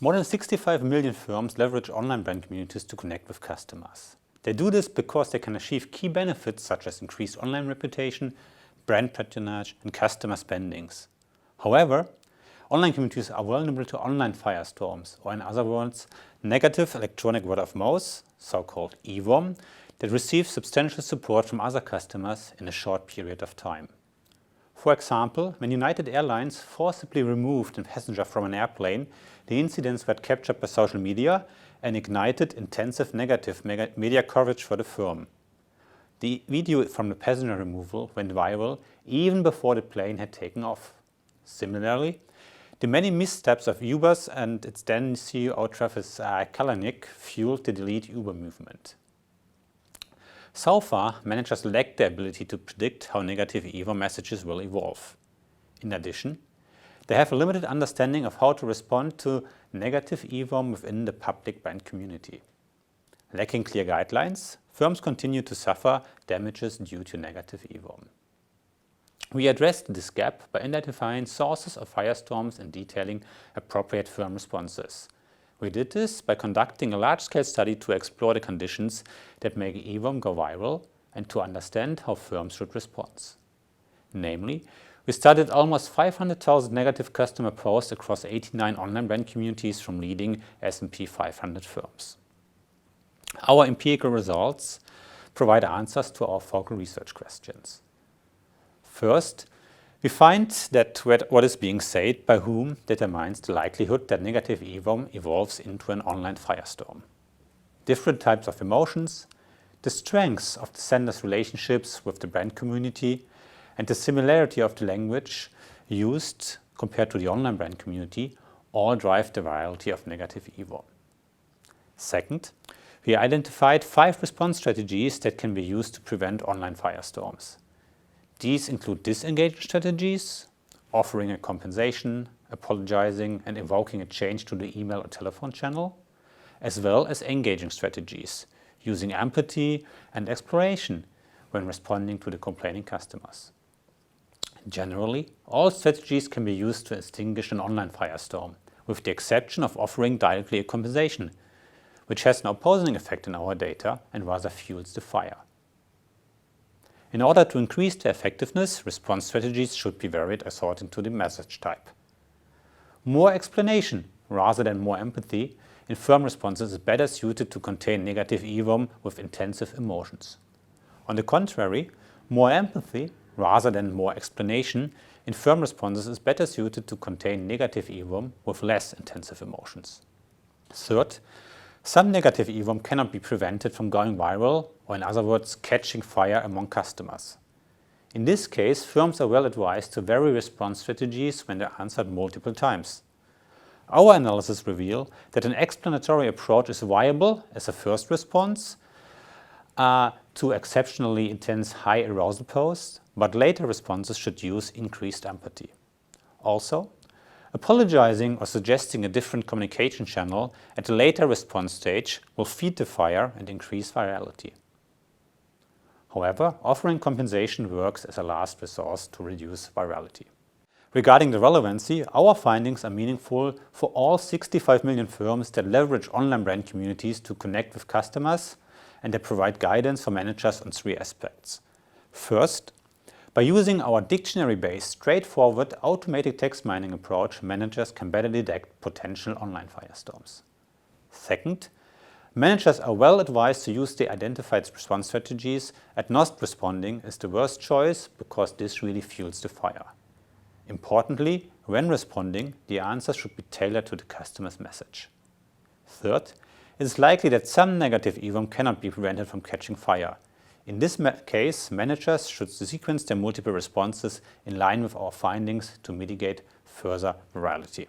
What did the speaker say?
More than 65 million firms leverage online brand communities to connect with customers. They do this because they can achieve key benefits such as increased online reputation, brand patronage, and customer spendings. However, online communities are vulnerable to online firestorms, or in other words, negative electronic word of mouth, so-called eWOM, that receive substantial support from other customers in a short period of time. For example, when United Airlines forcibly removed a passenger from an airplane, the incidents were captured by social media and ignited intensive negative media coverage for the firm. The video from the passenger removal went viral even before the plane had taken off. Similarly, the many missteps of Uber's and its then CEO Travis Kalanick fueled the Delete Uber movement. So far, managers lack the ability to predict how negative eWOM messages will evolve. In addition, they have a limited understanding of how to respond to negative eWOM within the public brand community. Lacking clear guidelines, firms continue to suffer damages due to negative eWOM. We addressed this gap by identifying sources of firestorms and detailing appropriate firm responses. We did this by conducting a large-scale study to explore the conditions that make eWOM go viral and to understand how firms should respond. Namely, we studied almost 500,000 negative customer posts across 89 online brand communities from leading S&P 500 firms. Our empirical results provide answers to our focal research questions. First, we find that what is being said by whom determines the likelihood that negative eWOM evolves into an online firestorm. Different types of emotions, the strengths of the sender's relationships with the brand community, and the similarity of the language used compared to the online brand community all drive the virality of negative eWOM. Second, we identified 5 response strategies that can be used to prevent online firestorms. These include disengagement strategies, offering a compensation, apologizing, and invoking a change to the email or telephone channel, as well as engaging strategies, using empathy and exploration when responding to the complaining customers. Generally, all strategies can be used to extinguish an online firestorm, with the exception of offering directly a compensation, which has no opposing effect in our data and rather fuels the fire. In order to increase their effectiveness, response strategies should be varied according to the message type. More explanation rather than more empathy in firm responses is better suited to contain negative eWOM with intensive emotions. On the contrary, more empathy rather than more explanation in firm responses is better suited to contain negative eWOM with less intensive emotions. Third, some negative eWOM cannot be prevented from going viral, or in other words, catching fire among customers. In this case, firms are well advised to vary response strategies when they're answered multiple times. Our analysis reveals that an explanatory approach is viable as a first response to exceptionally intense high arousal posts, but later responses should use increased empathy. Also, apologizing or suggesting a different communication channel at a later response stage will feed the fire and increase virality. However, offering compensation works as a last resource to reduce virality. Regarding the relevancy, our findings are meaningful for all 65 million firms that leverage online brand communities to connect with customers, and they provide guidance for managers on 3 aspects. First, by using our dictionary-based, straightforward, automated text mining approach, managers can better detect potential online firestorms. Second, managers are well advised to use the identified response strategies, and not responding is the worst choice because this really fuels the fire. Importantly, when responding, the answer should be tailored to the customer's message. Third, it is likely that some negative eWOM cannot be prevented from catching fire. In this case, managers should sequence their multiple responses in line with our findings to mitigate further virality.